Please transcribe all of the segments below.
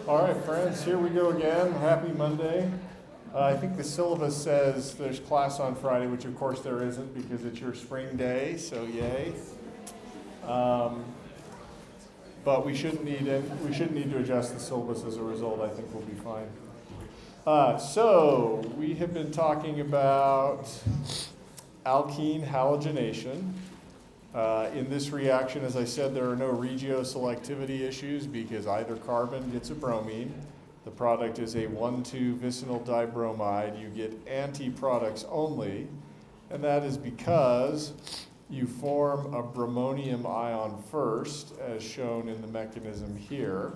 All right, friends, here we go again. Happy Monday. I think the syllabus says there's class on Friday, which of course there isn't because it's your spring day, so yay. But we shouldn't need to adjust the syllabus as a result. I think we'll be fine. So we have been talking about alkene halogenation. In this reaction, as I said, there are no regioselectivity issues because either carbon gets a bromine. The product is a 1,2 vicinal dibromide. You get anti-products only, and that is because you form a bromonium ion first, as shown in the mechanism here,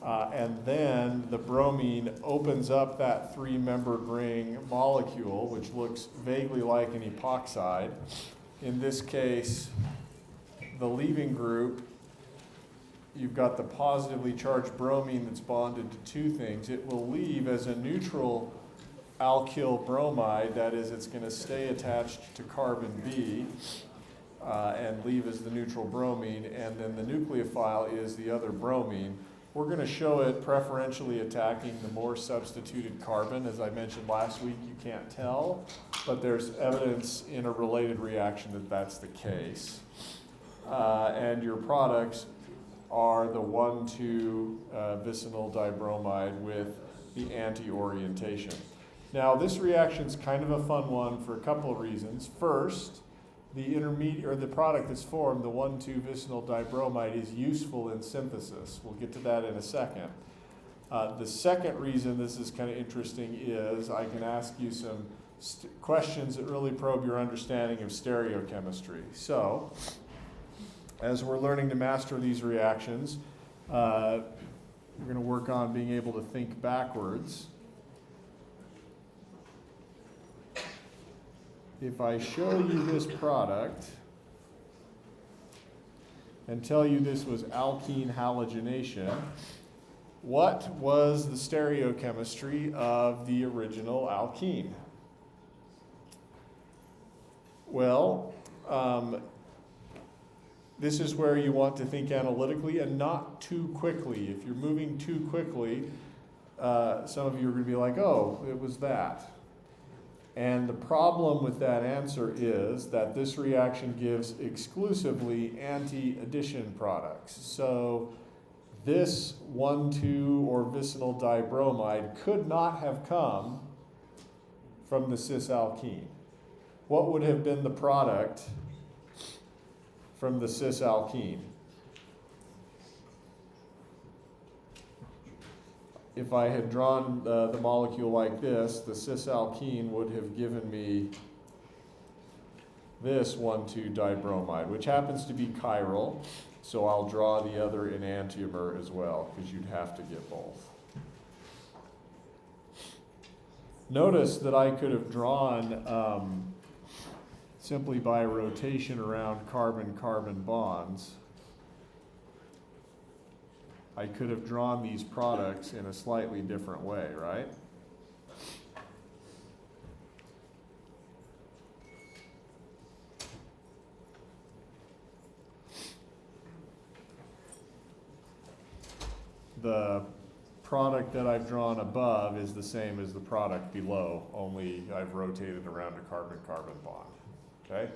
and then the bromine opens up that three-membered ring molecule, which looks vaguely like an epoxide. In this case, the leaving group, you've got the positively charged bromine that's bonded to two things. It will leave as a neutral alkyl bromide, that is, it's going to stay attached to carbon B and leave as the neutral bromine, and then the nucleophile is the other bromine. We're going to show it preferentially attacking the more substituted carbon. As I mentioned last week, you can't tell, but there's evidence in a related reaction that that's the case. And your products are the 1,2 vicinal dibromide with the anti-orientation. Now, this reaction is kind of a fun one for a couple of reasons. First, the intermediate, or the product that's formed, the 1,2 vicinal dibromide, is useful in synthesis. We'll get to that in a second. The second reason this is kind of interesting is I can ask you some questions that really probe your understanding of stereochemistry. So, as we're learning to master these reactions, we're going to work on being able to think backwards. If I show you this product and tell you this was alkene halogenation, what was the stereochemistry of the original alkene? Well, this is where you want to think analytically and not too quickly. If you're moving too quickly, some of you are going to be like, oh, it was that. And the problem with that answer is that this reaction gives exclusively anti-addition products. So this 1,2 or vicinal dibromide could not have come from the cis-alkene. What would have been the product from the cis-alkene? If I had drawn the molecule like this, the cis-alkene would have given me this 1,2 dibromide, which happens to be chiral, so I'll draw the other enantiomer as well, because you'd have to get both. Notice that I could have drawn, simply by rotation around carbon-carbon bonds, I could have drawn these products in a slightly different way, right? The product that I've drawn above is the same as the product below, only I've rotated around a carbon-carbon bond, okay?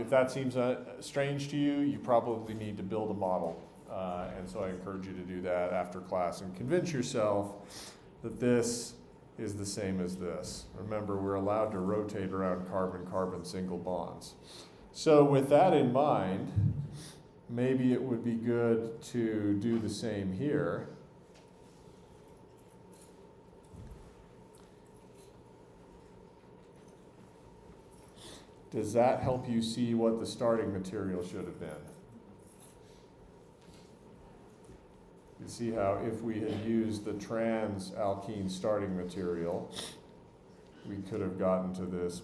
If that seems strange to you, you probably need to build a model. And so I encourage you to do that after class and convince yourself that this is the same as this. Remember, we're allowed to rotate around carbon-carbon single bonds. So with that in mind, maybe it would be good to do the same here. Does that help you see what the starting material should have been? You see how if we had used the trans alkene starting material, we could have gotten to this,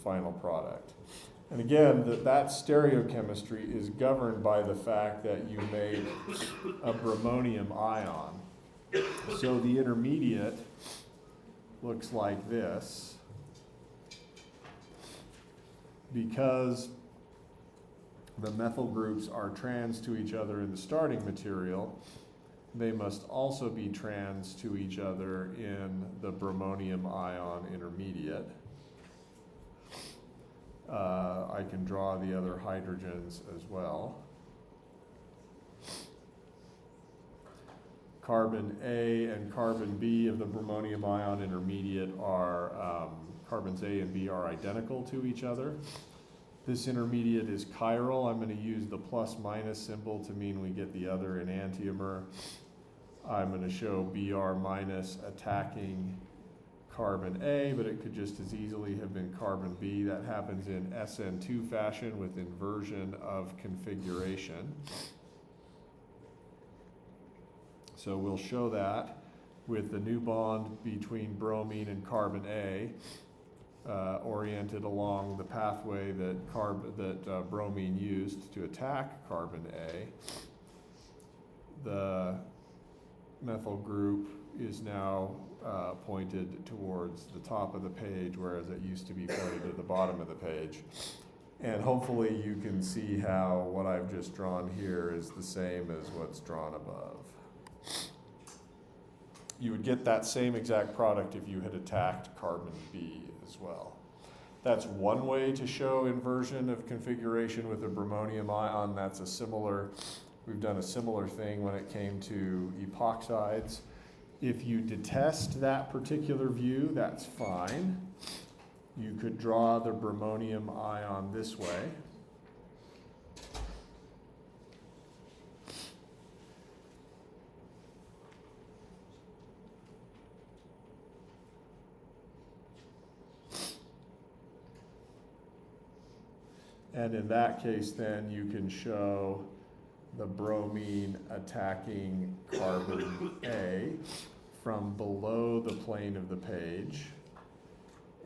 final product. And again, that stereochemistry is governed by the fact that you made a bromonium ion. So the intermediate looks like this because the methyl groups are trans to each other in the starting material. they must also be trans to each other in the bromonium ion intermediate. I can draw the other hydrogens as well. Carbon A and carbon B of the bromonium ion intermediate are, carbons A and B are identical to each other. This intermediate is chiral. I'm going to use the plus minus symbol to mean we get the other enantiomer. I'm going to show Br minus attacking carbon A, but it could just as easily have been carbon B. That happens in SN2 fashion with inversion of configuration. So we'll show that with the new bond between bromine and carbon A oriented along the pathway that bromine used to attack carbon A. The methyl group is now pointed towards the top of the page, whereas it used to be pointed at the bottom of the page. And hopefully you can see how what I've just drawn here is the same as what's drawn above. You would get that same exact product if you had attacked carbon B as well. That's one way to show inversion of configuration with a bromonium ion. That's a similar, we've done a similar thing when it came to epoxides. If you detest that particular view, that's fine. You could draw the bromonium ion this way. And in that case, then you can show the bromine attacking carbon A from below the plane of the page,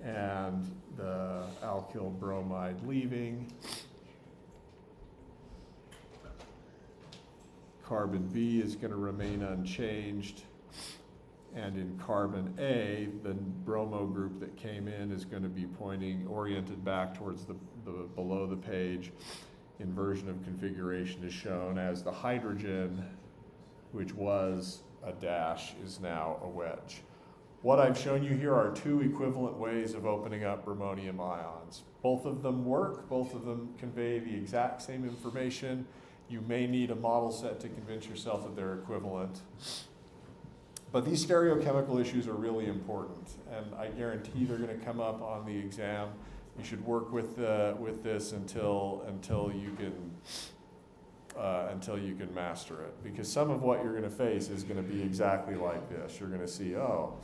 and the alkyl bromide leaving. Carbon B is going to remain unchanged, and in carbon A, the bromo group that came in is going to be oriented back towards the below the page. Inversion of configuration is shown as the hydrogen, which was a dash, is now a wedge. What I've shown you here are two equivalent ways of opening up bromonium ions. Both of them work, both of them convey the exact same information. You may need a model set to convince yourself that they're equivalent. But these stereochemical issues are really important, and I guarantee they're going to come up on the exam. You should work with this until you can master it, because some of what you're going to face is going to be exactly like this. You're going to see, oh,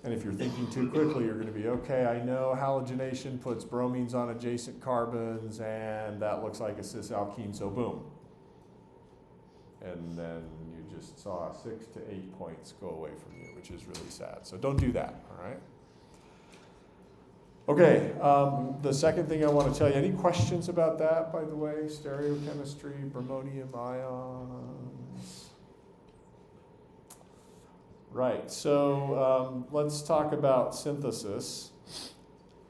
and if you're thinking too quickly, you're going to be, okay, I know halogenation puts bromines on adjacent carbons, and that looks like a cis alkene, so boom. And then you just saw 6 to 8 points go away from you, which is really sad. So don't do that, all right? Okay, the second thing I want to tell you, any questions about that, by the way? Stereochemistry, bromonium ions. Right, so let's talk about synthesis.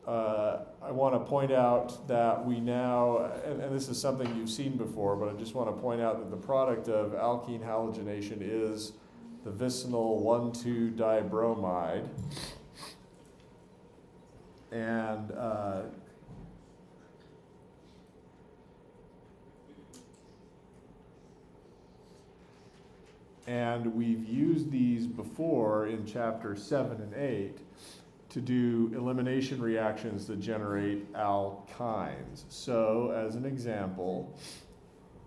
I want to point out that we now, and this is something you've seen before, but I just want to point out that the product of alkene halogenation is the vicinal 1,2-dibromide. And we've used these before in chapter 7 and 8 to do elimination reactions that generate alkynes. So as an example,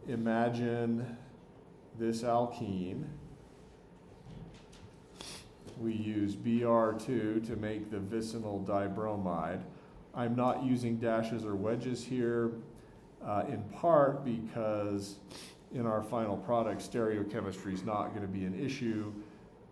imagine this alkene. We use Br2 to make the vicinal dibromide. I'm not using dashes or wedges here, in part because in our final product, stereochemistry is not going to be an issue.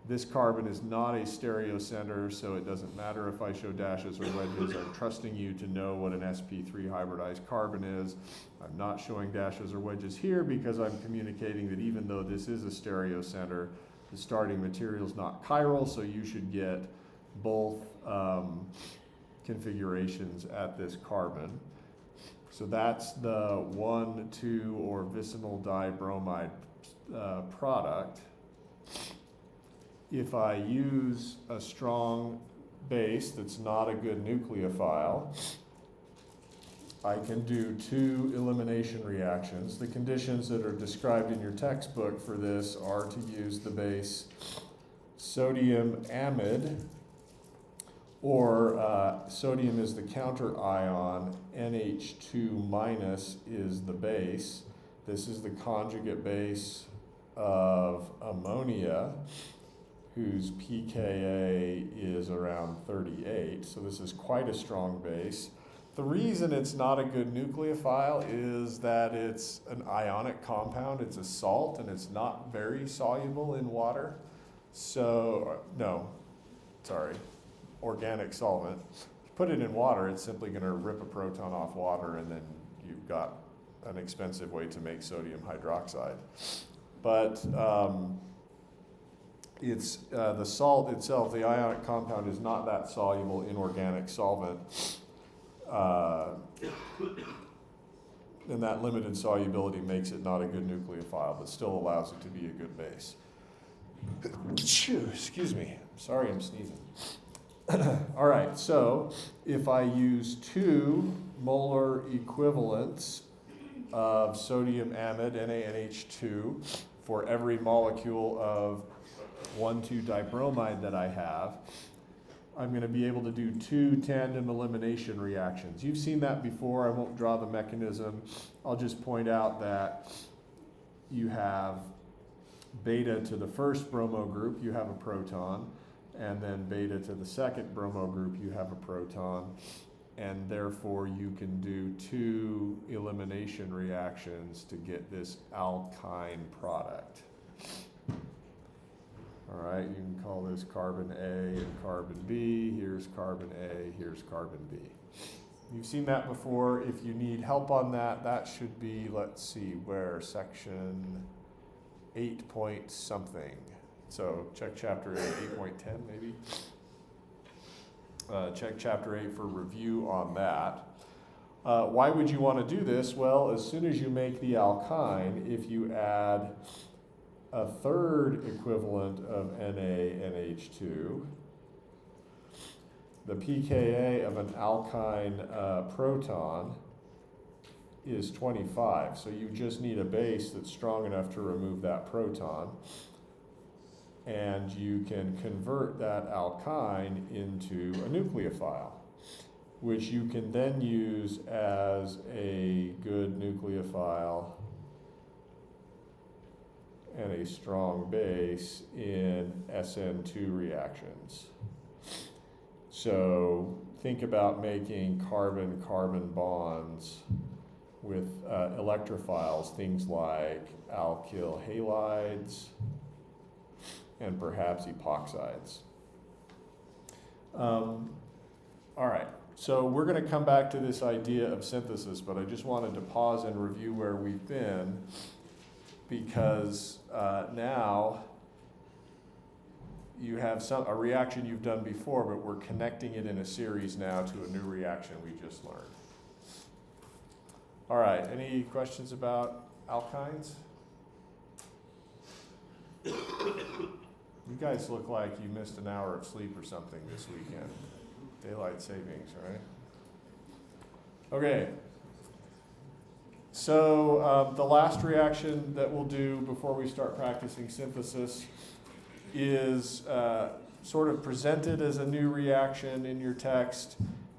This carbon is not a stereocenter, so it doesn't matter if I show dashes or wedges. I'm trusting you to know what an sp3 hybridized carbon is. I'm not showing dashes or wedges here because I'm communicating that even though this is a stereocenter, the starting material is not chiral, so you should get both configurations at this carbon. So that's the 1,2 or vicinal dibromide product. if I use a strong base that's not a good nucleophile, I can do two elimination reactions. The conditions that are described in your textbook for this are to use the base sodium amide, or sodium is the counter ion, NH2 minus is the base. This is the conjugate base of ammonia, whose pKa is around 38, so this is quite a strong base. The reason it's not a good nucleophile is that it's an ionic compound, it's a salt, and it's not very soluble in water. So, organic solvent. If you put it in water, it's simply going to rip a proton off water, and then you've got an expensive way to make sodium hydroxide. But it's the salt itself, the ionic compound, is not that soluble in organic solvent. And that limited solubility makes it not a good nucleophile, but still allows it to be a good base. Excuse me, sorry I'm sneezing. All right, so if I use 2 molar equivalents of sodium amide, NaNH2, for every molecule of 1,2-dibromide that I have, I'm going to be able to do 2 tandem elimination reactions. You've seen that before. I won't draw the mechanism. I'll just point out that you have beta to the first bromo group, you have a proton, and then beta to the second bromo group, you have a proton, and therefore you can do 2 elimination reactions to get this alkyne product. All right, you can call this carbon A and carbon B. Here's carbon A, here's carbon B. You've seen that before. If you need help on that, that should be, let's see, where, section 8 point something. So check chapter 8, 8.10 maybe. Check chapter 8 for review on that. Why would you want to do this? Well, as soon as you make the alkyne, if you add a third equivalent of NaNH2, the pKa of an alkyne proton is 25. So you just need a base that's strong enough to remove that proton. And you can convert that alkyne into a nucleophile, which you can then use as a good nucleophile and a strong base in SN2 reactions. So think about making carbon-carbon bonds with electrophiles, things like alkyl halides and perhaps epoxides. All right, so we're going to come back to this idea of synthesis, but I just wanted to pause and review where we've been, because now you have a reaction you've done before, but we're connecting it in a series now to a new reaction we just learned. All right, any questions about alkynes? You guys look like you missed an hour of sleep or something this weekend. Daylight savings, right? Okay. So the last reaction that we'll do before we start practicing synthesis is sort of presented as a new reaction in your text,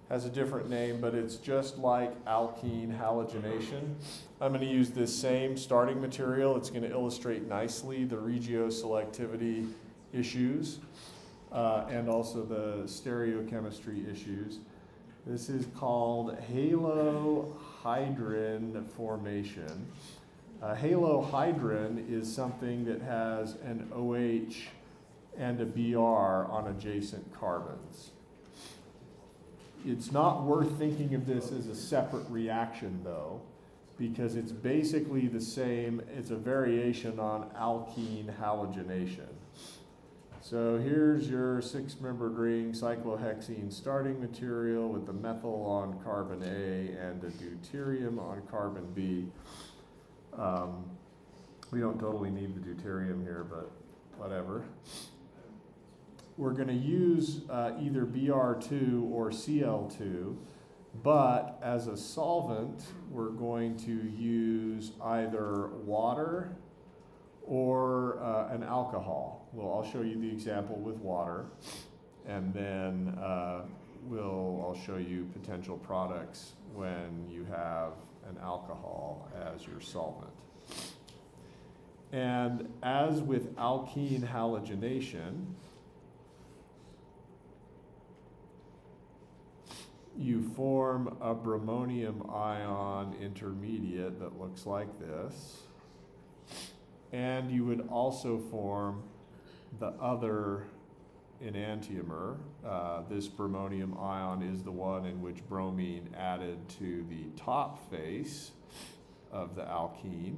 has a different name, but it's just like alkene halogenation. I'm going to use this same starting material. It's going to illustrate nicely the regioselectivity issues and also the stereochemistry issues. This is called halohydrin formation. Halohydrin is something that has an OH and a Br on adjacent carbons. It's not worth thinking of this as a separate reaction, though, because it's basically the same. It's a variation on alkene halogenation. So here's your 6-membered ring cyclohexene starting material with the methyl on carbon A and a deuterium on carbon B. We don't totally need the deuterium here, but whatever. we're going to use either Br2 or Cl2, but as a solvent, we're going to use either water or an alcohol. Well, I'll show you the example with water, and then I'll show you potential products when you have an alcohol as your solvent. And as with alkene halogenation, you form a bromonium ion intermediate that looks like this. And you would also form the other enantiomer. This bromonium ion is the one in which bromine added to the top face of the alkene.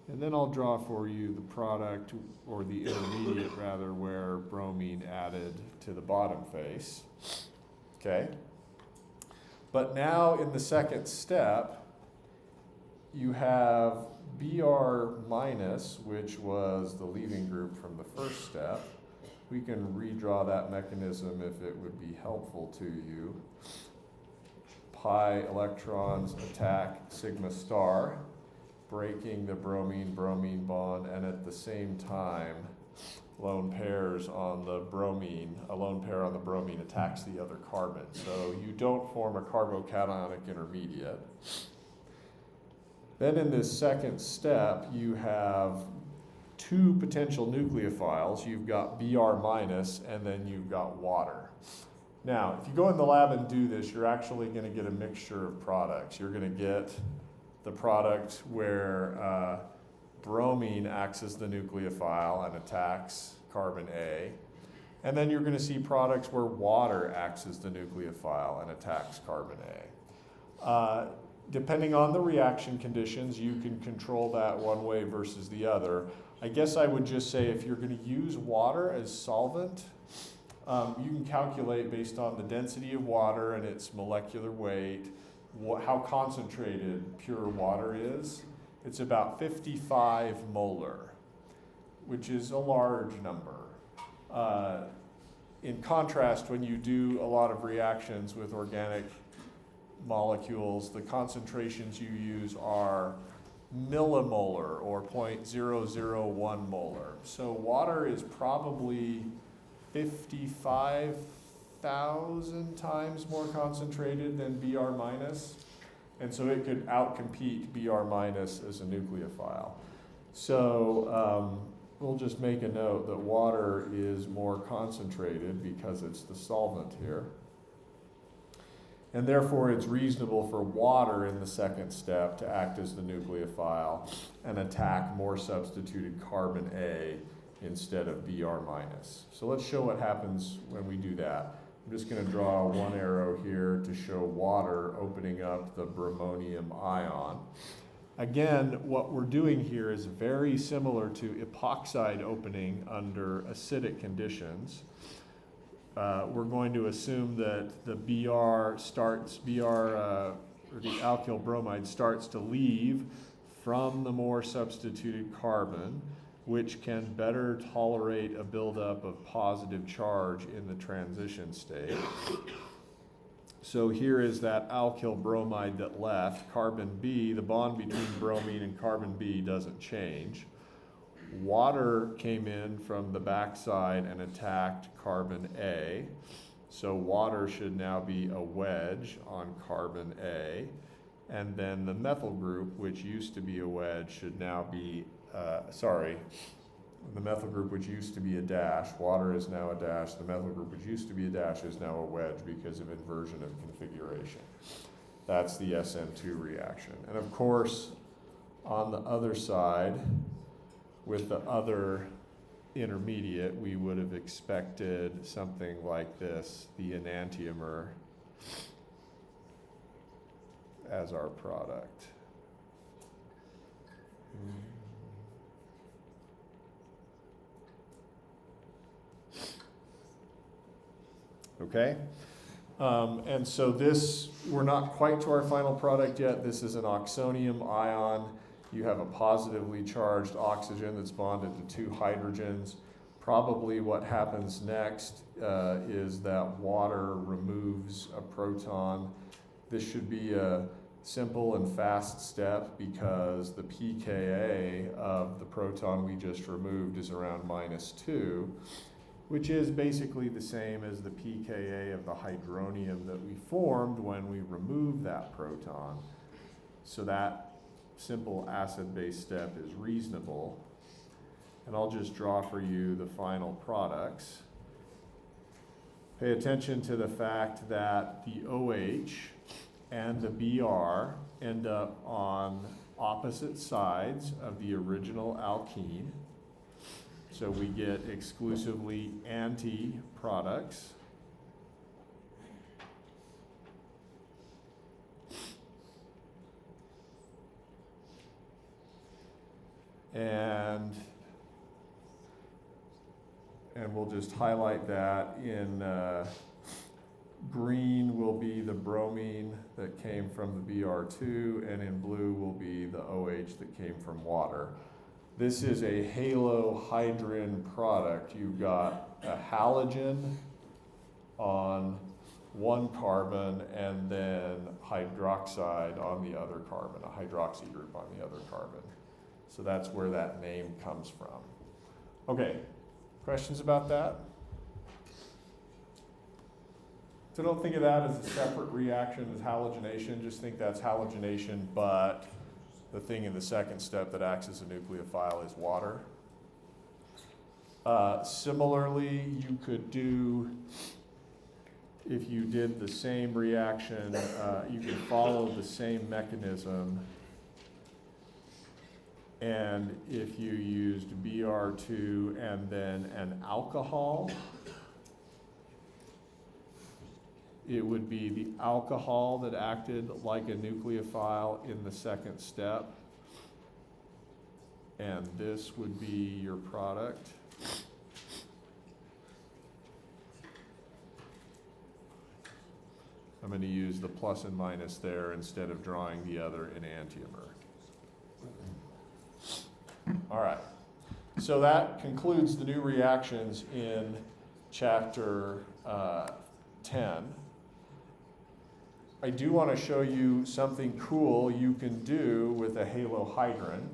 And then I'll draw for you the product, or the intermediate rather, where bromine added to the bottom face. Okay? But now in the second step, you have Br minus, which was the leaving group from the first step. We can redraw that mechanism if it would be helpful to you. Pi electrons attack sigma star, breaking the bromine-bromine bond, and at the same time, lone pairs on the bromine, a lone pair on the bromine attacks the other carbon. So you don't form a carbocationic intermediate. Then in this second step, you have two potential nucleophiles. You've got Br minus, and then you've got water. Now, if you go in the lab and do this, you're actually going to get a mixture of products. You're going to get the product where bromine acts as the nucleophile and attacks carbon A. And then you're going to see products where water acts as the nucleophile and attacks carbon A. Depending on the reaction conditions, you can control that one way versus the other. I guess I would just say if you're going to use water as solvent, you can calculate based on the density of water and its molecular weight, how concentrated pure water is. It's about 55 molar, which is a large number. In contrast, when you do a lot of reactions with organic molecules, the concentrations you use are millimolar or 0.001 molar. So water is probably 55,000 times more concentrated than Br minus, and so it could outcompete Br minus as a nucleophile. So we'll just make a note that water is more concentrated because it's the solvent here. And therefore, it's reasonable for water in the second step to act as the nucleophile and attack more substituted carbon A instead of Br minus. So let's show what happens when we do that. I'm just going to draw one arrow here to show water opening up the bromonium ion. Again, what we're doing here is very similar to epoxide opening under acidic conditions. We're going to assume that the or the alkyl bromide starts to leave from the more substituted carbon, which can better tolerate a buildup of positive charge in the transition state. So here is that alkyl bromide that left. Carbon B, the bond between bromine and carbon B doesn't change. Water came in from the backside and attacked carbon A. So water should now be a wedge on carbon A. And then the methyl group, which used to be a wedge, should now be, the methyl group, which used to be a dash, water is now a dash. The methyl group, which used to be a dash, is now a wedge because of inversion of configuration. That's the SN2 reaction. And of course, on the other side, with the other intermediate, we would have expected something like this, the enantiomer as our product. Okay? And so this, we're not quite to our final product yet. This is an oxonium ion. You have a positively charged oxygen that's bonded to two hydrogens. Probably what happens next is that water removes a proton. This should be a simple and fast step because the pKa of the proton we just removed is around -2, which is basically the same as the pKa of the hydronium that we formed when we removed that proton. So that simple acid-base step is reasonable. And I'll just draw for you the final products. Pay attention to the fact that the OH and the Br end up on opposite sides of the original alkene. So we get exclusively anti-products. And we'll just highlight that in green will be the bromine that came from the Br2, and in blue will be the OH that came from water. This is a halohydrin product. You've got a halogen on one carbon and then hydroxide on the other carbon, a hydroxy group on the other carbon. So that's where that name comes from. Okay, questions about that? So don't think of that as a separate reaction as halogenation. Just think that's halogenation, but the thing in the second step that acts as a nucleophile is water. Similarly, you could do, if you did the same reaction, you could follow the same mechanism. And if you used Br2 and then an alcohol, it would be the alcohol that acted like a nucleophile in the second step. And this would be your product. I'm going to use the plus and minus there instead of drawing the other enantiomer. All right. So that concludes the new reactions in chapter 10. I do want to show you something cool you can do with a halohydrin,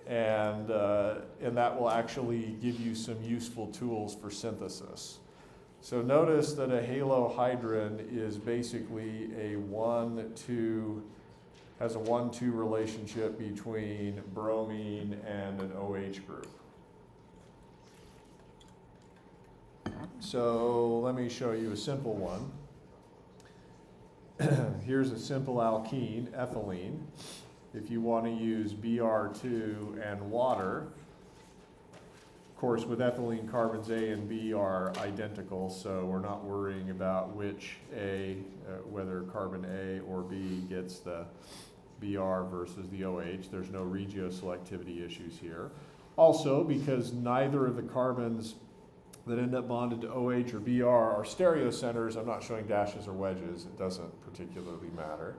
and that will actually give you some useful tools for synthesis. So notice that a halohydrin is basically a 1-2, has a 1-2 relationship between bromine and an OH group. So let me show you a simple one. Here's a simple alkene, ethylene. If you want to use Br2 and water, of course with ethylene carbons A and B are identical, so we're not worrying about which A, whether carbon A or B gets the Br versus the OH. There's no regioselectivity issues here. Also, because neither of the carbons that end up bonded to OH or Br are stereocenters, I'm not showing dashes or wedges. It doesn't particularly matter.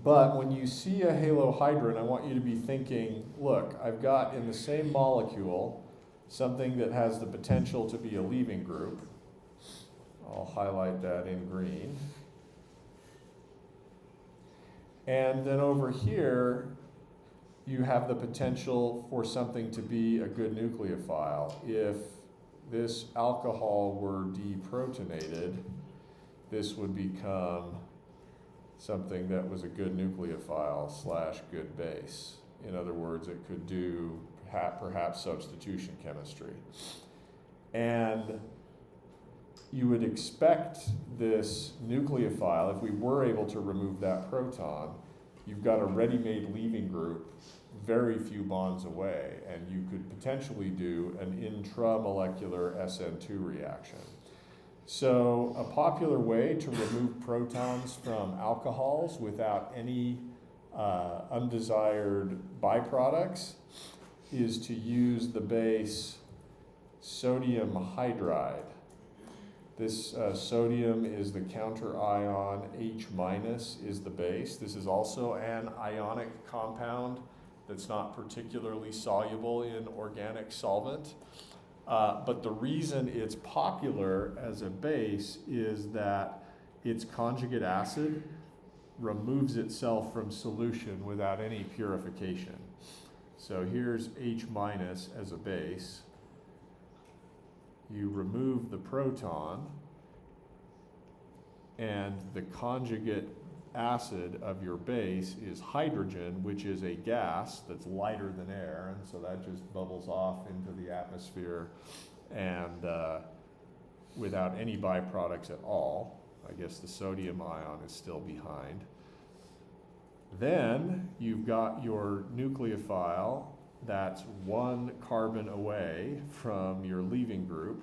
But when you see a halohydrin, I want you to be thinking, look, I've got in the same molecule something that has the potential to be a leaving group. I'll highlight that in green. And then over here, you have the potential for something to be a good nucleophile. If this alcohol were deprotonated, this would become something that was a good nucleophile / good base. In other words, it could do perhaps substitution chemistry. And you would expect this nucleophile, if we were able to remove that proton, you've got a ready-made leaving group very few bonds away, and you could potentially do an intramolecular SN2 reaction. So a popular way to remove protons from alcohols without any undesired byproducts is to use the base sodium hydride. This sodium is the counter ion, H- is the base. This is also an ionic compound that's not particularly soluble in organic solvent. But the reason it's popular as a base is that its conjugate acid removes itself from solution without any purification. So here's H minus as a base. You remove the proton, and the conjugate acid of your base is hydrogen, which is a gas that's lighter than air, and so that just bubbles off into the atmosphere and without any byproducts at all. I guess the sodium ion is still behind. Then you've got your nucleophile that's one carbon away from your leaving group,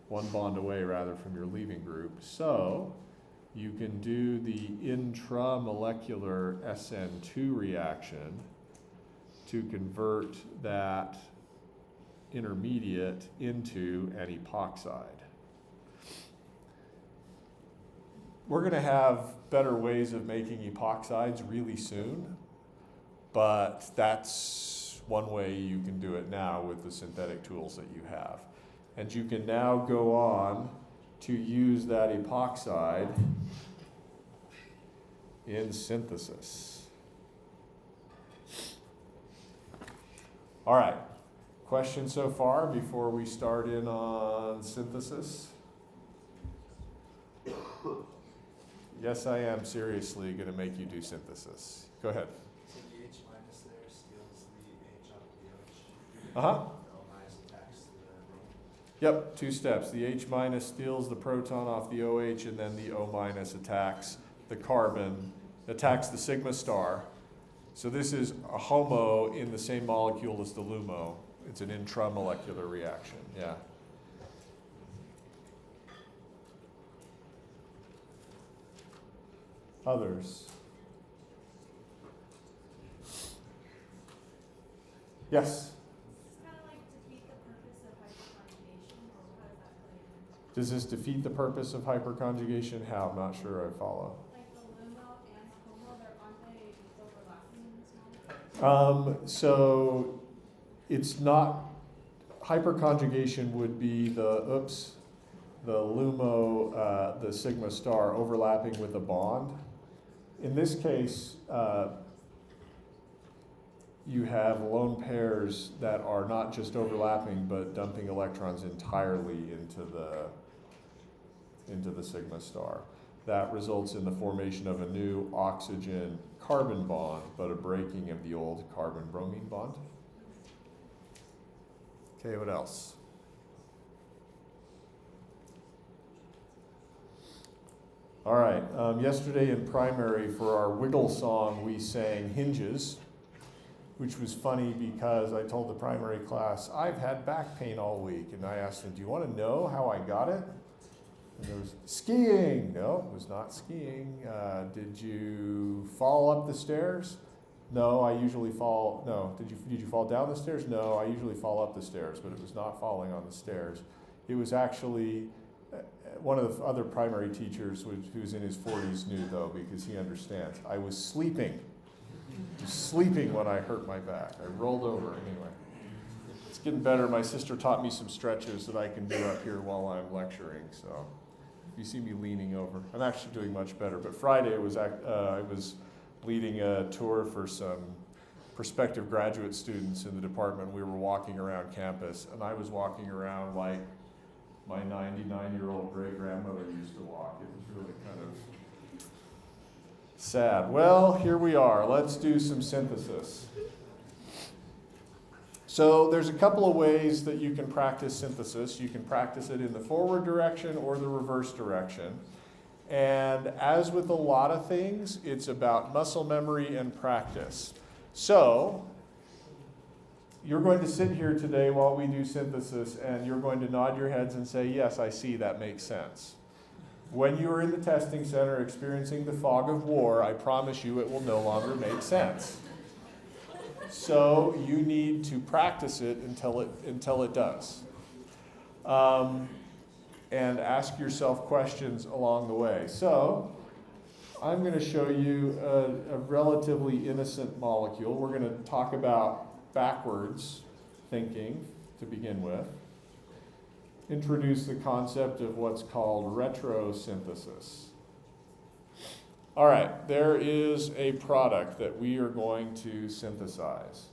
one bond away rather from your leaving group. So you can do the intramolecular SN2 reaction to convert that intermediate into an epoxide. We're going to have better ways of making epoxides really soon, but that's one way you can do it now with the synthetic tools that you have. And you can now go on to use that epoxide in synthesis. All right, questions so far before we start in on synthesis? Yes, I am seriously going to make you do synthesis. Go ahead. So the H minus there steals the H off the OH. Uh-huh. The O minus attacks the Yep, two steps. The H minus steals the proton off the OH, and then the O minus attacks the carbon, attacks the sigma star. So this is a HOMO in the same molecule as the LUMO. It's an intramolecular reaction, yeah. Others? Yes? Does this defeat the purpose of hyperconjugation? How? I'm not sure I follow. Like the LUMO and HOMO, aren't they overlapping in this model? So it's not, hyperconjugation would be the LUMO, the sigma star overlapping with a bond. In this case, you have lone pairs that are not just overlapping, but dumping electrons entirely into the sigma star. That results in the formation of a new oxygen-carbon bond, but a breaking of the old carbon-bromine bond. Okay, what else? All right, yesterday in primary for our wiggle song, we sang Hinges, which was funny because I told the primary class, I've had back pain all week. And I asked them, do you want to know how I got it? And there was skiing. No, it was not skiing. Did you fall up the stairs? No, I usually fall. No, did you fall down the stairs? No, I usually fall up the stairs, but it was not falling on the stairs. It was actually, one of the other primary teachers who's in his 40s knew though, because he understands. I was sleeping when I hurt my back. I rolled over anyway. It's getting better. My sister taught me some stretches that I can do up here while I'm lecturing. So if you see me leaning over, I'm actually doing much better. But Friday I was leading a tour for some prospective graduate students in the department. We were walking around campus, and I was walking around like my 99-year-old great-grandmother used to walk. It was really kind of sad. Well, here we are. Let's do some synthesis. So there's a couple of ways that you can practice synthesis. You can practice it in the forward direction or the reverse direction. And as with a lot of things, it's about muscle memory and practice. So you're going to sit here today while we do synthesis, and you're going to nod your heads and say, yes, I see, that makes sense. When you are in the testing center experiencing the fog of war, I promise you it will no longer make sense. So you need to practice it until it does. And ask yourself questions along the way. So I'm going to show you a relatively innocent molecule. We're going to talk about backwards thinking to begin with. Introduce the concept of what's called retrosynthesis. All right, there is a product that we are going to synthesize.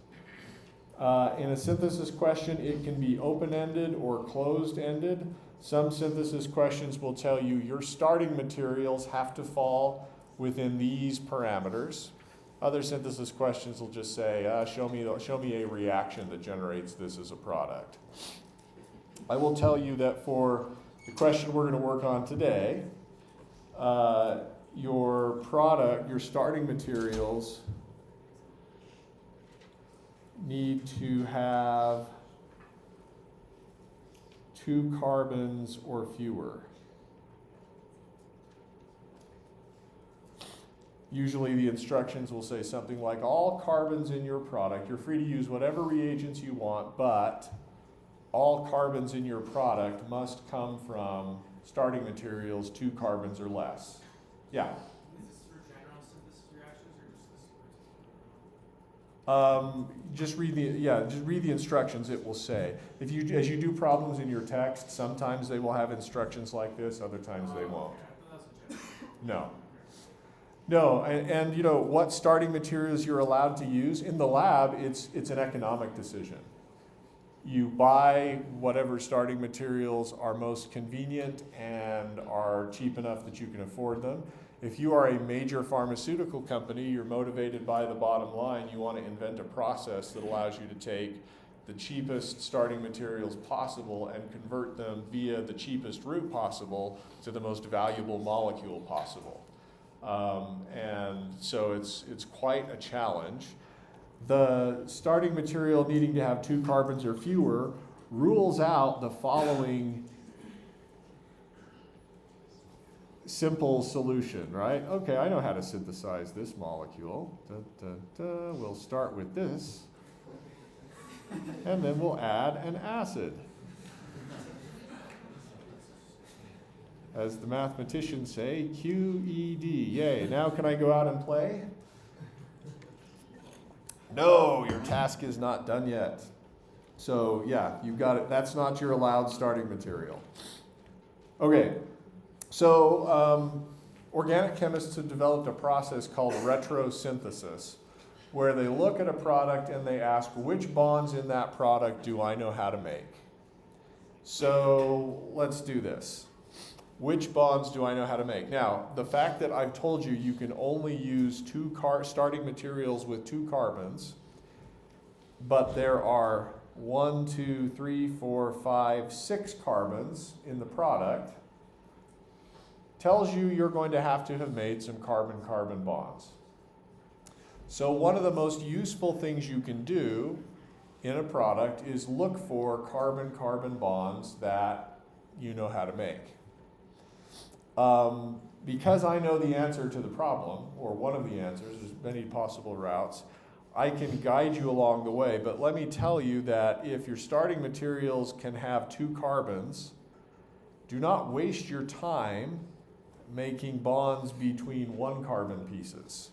In a synthesis question, it can be open-ended or closed-ended. Some synthesis questions will tell you your starting materials have to fall within these parameters. Other synthesis questions will just say, show me a reaction that generates this as a product. I will tell you that for the question we're going to work on today, your product, your starting materials need to have 2 carbons or fewer. Usually the instructions will say something like, all carbons in your product, you're free to use whatever reagents you want, but all carbons in your product must come from starting materials 2 carbons or less. Yeah? Is this for general synthesis reactions or just this? Just read the instructions. It will say. As you do problems in your text, sometimes they will have instructions like this, other times they won't. Okay. I thought that was a general. No. No, and you know what starting materials you're allowed to use in the lab. It's an economic decision. You buy whatever starting materials are most convenient and are cheap enough that you can afford them. If you are a major pharmaceutical company, you're motivated by the bottom line. You want to invent a process that allows you to take the cheapest starting materials possible and convert them via the cheapest route possible to the most valuable molecule possible. And so it's quite a challenge. The starting material needing to have 2 carbons or fewer rules out the following simple solution, right? Okay, I know how to synthesize this molecule. We'll start with this, and then we'll add an acid. As the mathematicians say, QED. Yay, now can I go out and play? No, your task is not done yet. So yeah, you've got it. That's not your allowed starting material. Okay, so organic chemists have developed a process called retrosynthesis, where they look at a product and they ask, which bonds in that product do I know how to make? So let's do this. Which bonds do I know how to make? Now, the fact that I've told you you can only use 2 starting materials with 2 carbons, but there are 1, 2, 3, 4, 5, 6 carbons in the product, tells you you're going to have made some carbon-carbon bonds. So one of the most useful things you can do in a product is look for carbon-carbon bonds that you know how to make. Because I know the answer to the problem, or one of the answers, there's many possible routes, I can guide you along the way. But let me tell you that if your starting materials can have 2 carbons, do not waste your time making bonds between 1 carbon pieces.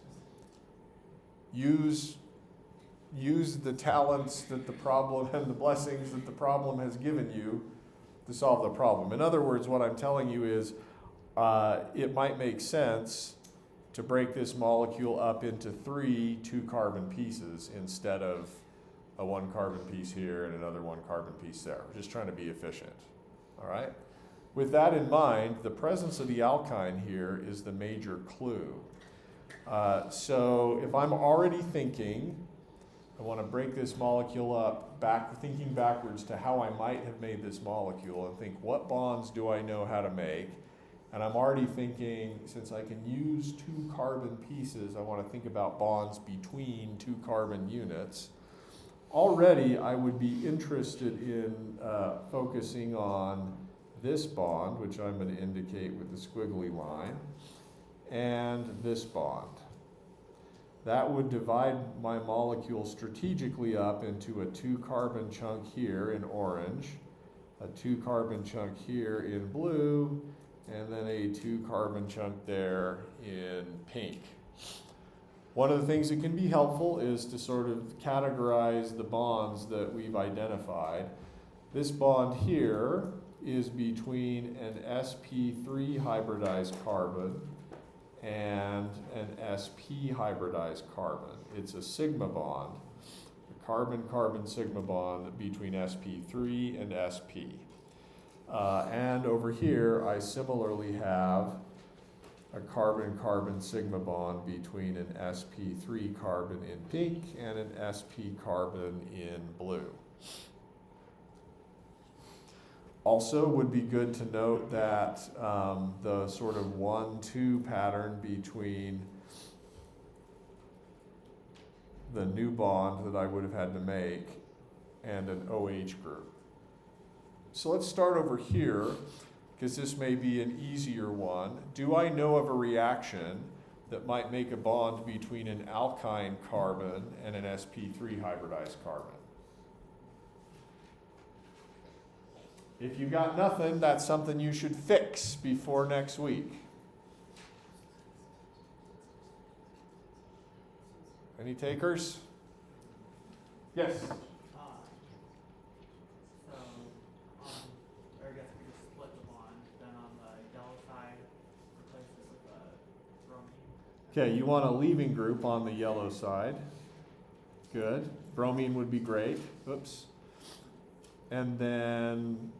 Use the talents that the problem and the blessings that the problem has given you to solve the problem. In other words, what I'm telling you is, it might make sense to break this molecule up into 3 2-carbon pieces instead of a 1-carbon piece here and another 1-carbon piece there. We're just trying to be efficient, all right? With that in mind, the presence of the alkyne here is the major clue. So if I'm already thinking, I want to break this molecule up, thinking backwards to how I might have made this molecule and think, what bonds do I know how to make? And I'm already thinking, since I can use 2 carbon pieces, I want to think about bonds between 2 carbon units. Already, I would be interested in focusing on this bond, which I'm going to indicate with the squiggly line, and this bond. That would divide my molecule strategically up into a 2-carbon chunk here in orange, a 2-carbon chunk here in blue, and then a 2 carbon chunk there in pink. One of the things that can be helpful is to sort of categorize the bonds that we've identified. This bond here is between an sp3 hybridized carbon and an sp hybridized carbon. It's a sigma bond, a carbon-carbon sigma bond between sp3 and sp. And over here, I similarly have a carbon-carbon sigma bond between an sp3 carbon in pink and an sp carbon in blue. Also, would be good to note that the sort of 1-2 pattern between the new bond that I would have had to make and an OH group. So let's start over here, because this may be an easier one. Do I know of a reaction that might make a bond between an alkyne carbon and an sp3 hybridized carbon? If you got nothing, that's something you should fix before next week. Any takers? Yes? So, or I guess we just split the bond, then on the yellow side, replace this with a bromine. Okay, you want a leaving group on the yellow side. Good. Bromine would be great. Oops. And then,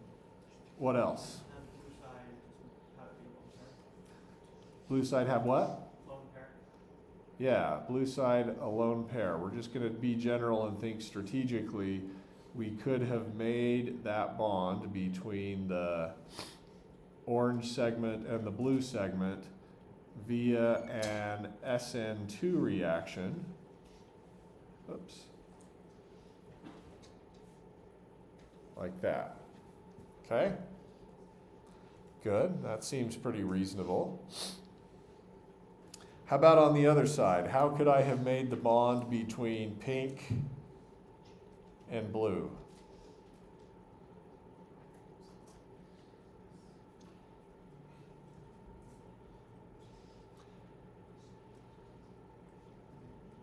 what else? And blue side, just have it be a lone pair. Blue side have what? Lone pair. Yeah, blue side, a lone pair. We're just going to be general and think strategically. We could have made that bond between the orange segment and the blue segment via an SN2 reaction. Oops. Like that. Okay? Good. That seems pretty reasonable. How about on the other side? How could I have made the bond between pink and blue?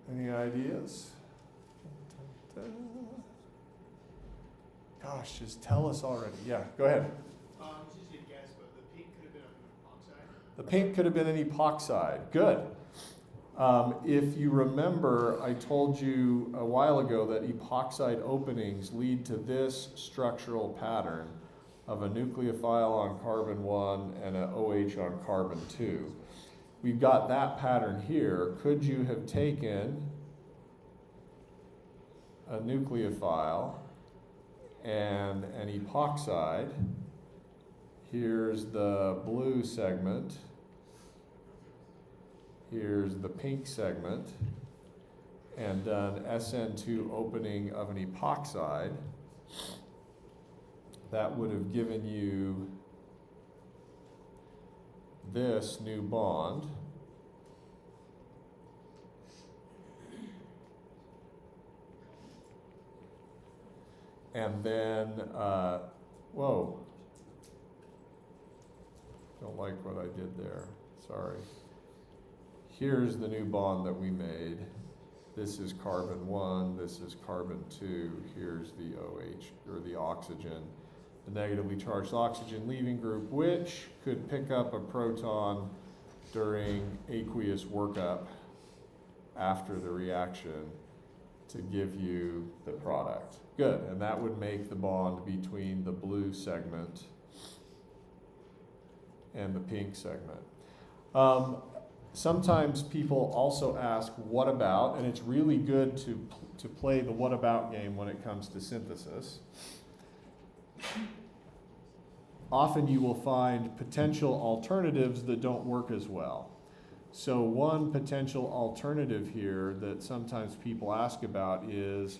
Any ideas? Gosh, just tell us already. Yeah, go ahead. It's just a guess, but the pink could have been an epoxide. The pink could have been an epoxide. Good. If you remember, I told you a while ago that epoxide openings lead to this structural pattern of a nucleophile on carbon 1 and an OH on carbon 2. We've got that pattern here. Could you have taken a nucleophile and an epoxide? Here's the blue segment. Here's the pink segment. And done SN2 opening of an epoxide. That would have given you this new bond. And then, whoa, don't like what I did there, sorry. Here's the new bond that we made. This is carbon 1, this is carbon 2, here's the OH, or the oxygen. The negatively charged oxygen leaving group, which could pick up a proton during aqueous workup after the reaction to give you the product. Good, and that would make the bond between the blue segment and the pink segment. Sometimes people also ask, what about? And it's really good to play the what about game when it comes to synthesis. Often you will find potential alternatives that don't work as well. So one potential alternative here that sometimes people ask about is,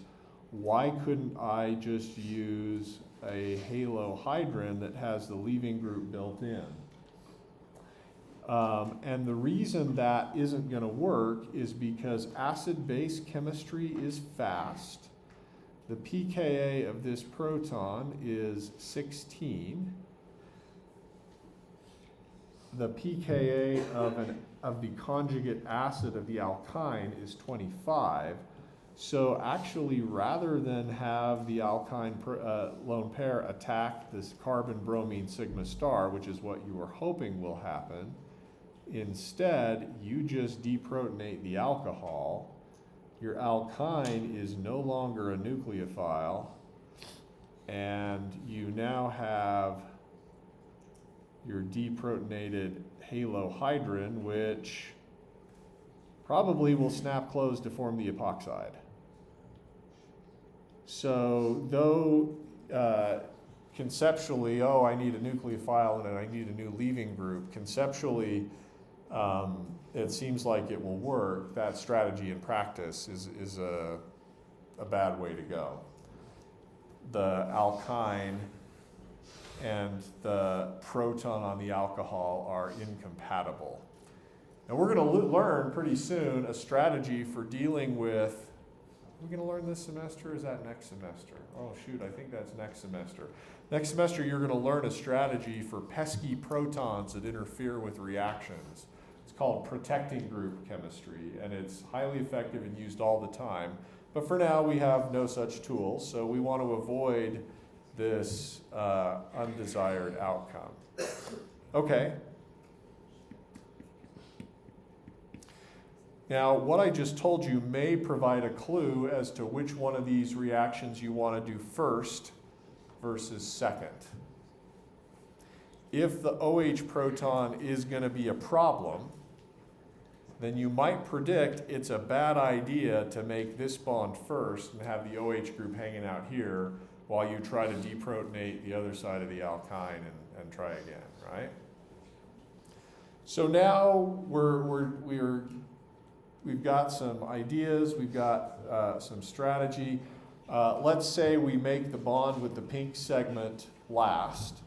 why couldn't I just use a halohydrin that has the leaving group built in? And the reason that isn't going to work is because acid-base chemistry is fast. The pKa of this proton is 16. the pKa of the conjugate acid of the alkyne is 25. So actually, rather than have the alkyne lone pair attack this carbon bromine sigma star, which is what you are hoping will happen, instead you just deprotonate the alcohol. Your alkyne is no longer a nucleophile, and you now have your deprotonated halohydrin, which probably will snap closed to form the epoxide. So though conceptually, oh, I need a nucleophile and I need a new leaving group, conceptually it seems like it will work. That strategy in practice is a bad way to go. The alkyne and the proton on the alcohol are incompatible. And we're going to learn pretty soon a strategy for dealing with. Are we going to learn this semester, or is that next semester? Oh shoot, I think that's next semester. Next semester you're going to learn a strategy for pesky protons that interfere with reactions. It's called protecting group chemistry, and it's highly effective and used all the time. But for now we have no such tools, so we want to avoid this undesired outcome. Okay. Now, what I just told you may provide a clue as to which one of these reactions you want to do first versus second. If the OH proton is going to be a problem, then you might predict it's a bad idea to make this bond first and have the OH group hanging out here while you try to deprotonate the other side of the alkyne and try again, right? So now we've got some ideas, we've got some strategy. Let's say we make the bond with the pink segment last.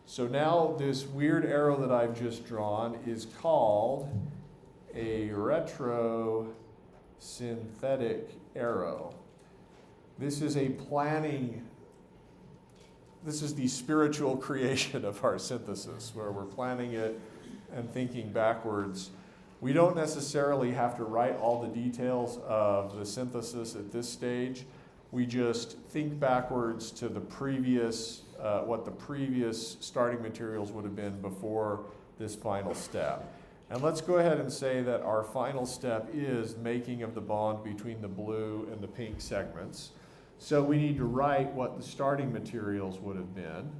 So now this weird arrow that I've just drawn is called a retrosynthetic arrow. This is the spiritual creation of our synthesis, where we're planning it and thinking backwards. We don't necessarily have to write all the details of the synthesis at this stage. We just think backwards to the previous, what the previous starting materials would have been before this final step. And let's go ahead and say that our final step is making of the bond between the blue and the pink segments. So we need to write what the starting materials would have been.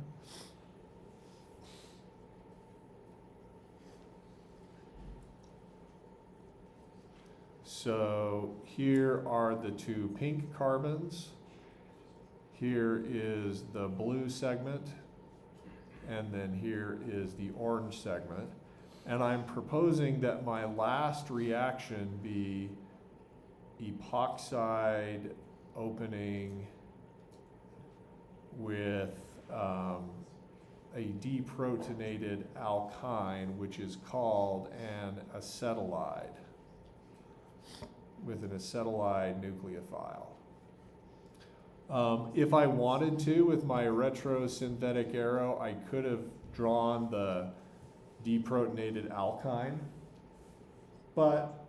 So here are the two pink carbons. Here is the blue segment. And then here is the orange segment. And I'm proposing that my last reaction be epoxide opening with a deprotonated alkyne, which is called an acetylide, with an acetylide nucleophile. If I wanted to, with my retrosynthetic arrow, I could have drawn the deprotonated alkyne, but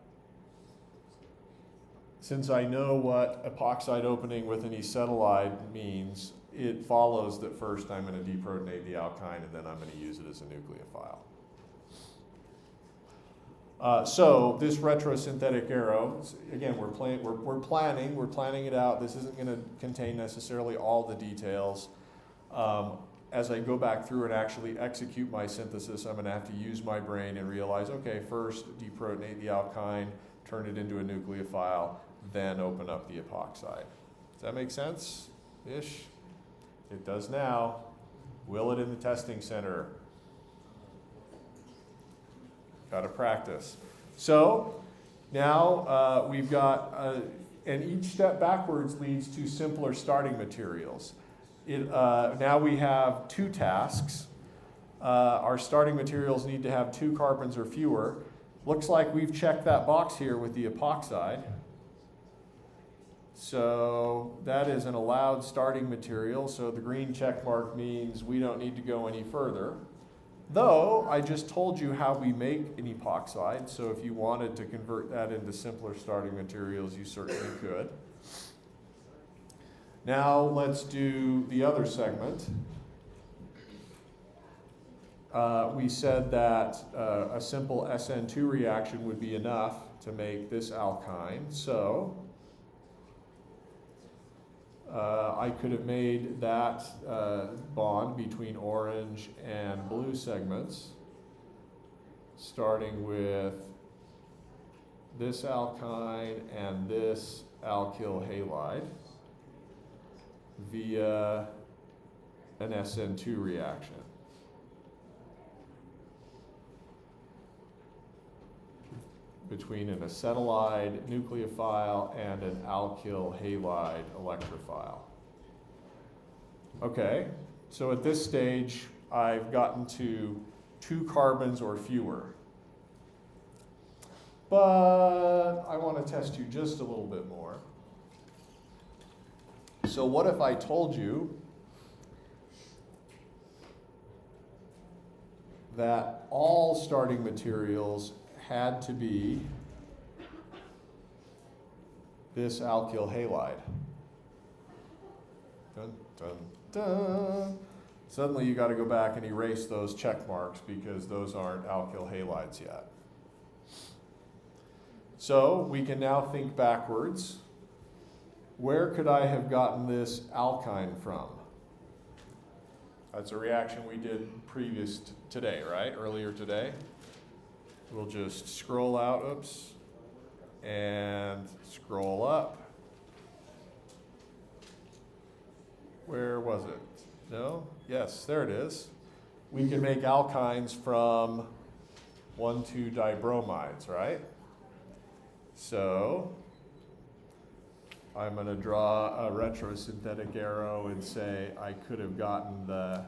since I know what epoxide opening with an acetylide means, it follows that first I'm going to deprotonate the alkyne and then I'm going to use it as a nucleophile. So this retrosynthetic arrow, again, we're planning it out. This isn't going to contain necessarily all the details. As I go back through and actually execute my synthesis, I'm going to have to use my brain and realize, okay, first deprotonate the alkyne, turn it into a nucleophile, then open up the epoxide. Does that make sense? Ish? It does now. Will it in the testing center? Got to practice. So now we've got, and each step backwards leads to simpler starting materials. Now we have two tasks. Our starting materials need to have 2 carbons or fewer. Looks like we've checked that box here with the epoxide. So that is an allowed starting material. So the green check mark means we don't need to go any further. Though, I just told you how we make an epoxide, so if you wanted to convert that into simpler starting materials, you certainly could. Now, let's do the other segment. We said that a simple SN2 reaction would be enough to make this alkyne, so I could have made that bond between orange and blue segments, starting with this alkyne and this alkyl halide via an SN2 reaction. Between an acetylide nucleophile and an alkyl halide electrophile. Okay, so at this stage, I've gotten to 2 carbons or fewer. But I want to test you just a little bit more. So what if I told you that all starting materials had to be this alkyl halide? Dun, dun, dun. Suddenly you got to go back and erase those check marks because those aren't alkyl halides yet. So we can now think backwards. Where could I have gotten this alkyne from? That's a reaction we did today, right? Earlier today. We'll just scroll out, oops, and scroll up. Where was it? No? Yes, there it is. We can make alkynes from 1,2-dibromides, right? So I'm going to draw a retrosynthetic arrow and say I could have gotten the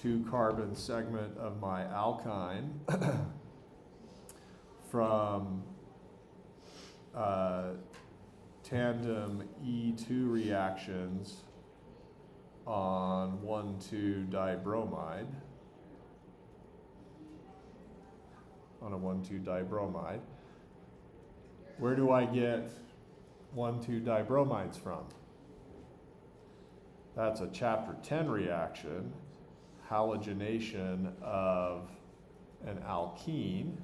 2-carbon segment of my alkyne from tandem E2 reactions on 1,2-dibromide, on a 1,2-dibromide. Where do I get 1,2-dibromides from? That's a chapter 10 reaction, halogenation of an alkene.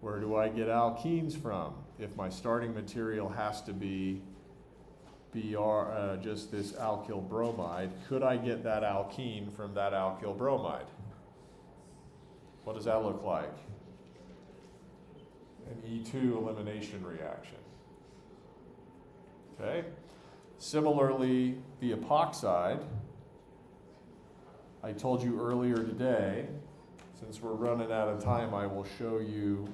Where do I get alkenes from? If my starting material has to be just this alkyl bromide, could I get that alkene from that alkyl bromide? What does that look like? An E2 elimination reaction. Okay. Similarly, the epoxide, I told you earlier today, since we're running out of time, I will show you,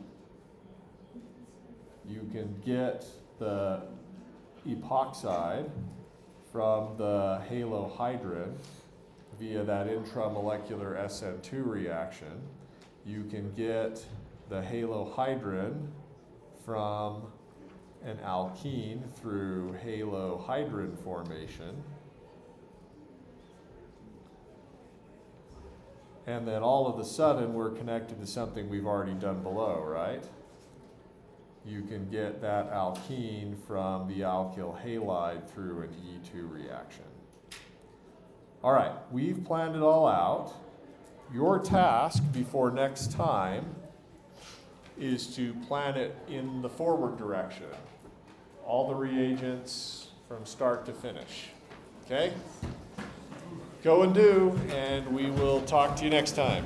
you can get the epoxide from the halohydrin via that intramolecular SN2 reaction. You can get the halohydrin from an alkene through halohydrin formation. And then all of a sudden we're connected to something we've already done below, right? You can get that alkene from the alkyl halide through an E2 reaction. All right, we've planned it all out. Your task before next time is to plan it in the forward direction. All the reagents from start to finish. Okay? Go and do, and we will talk to you next time.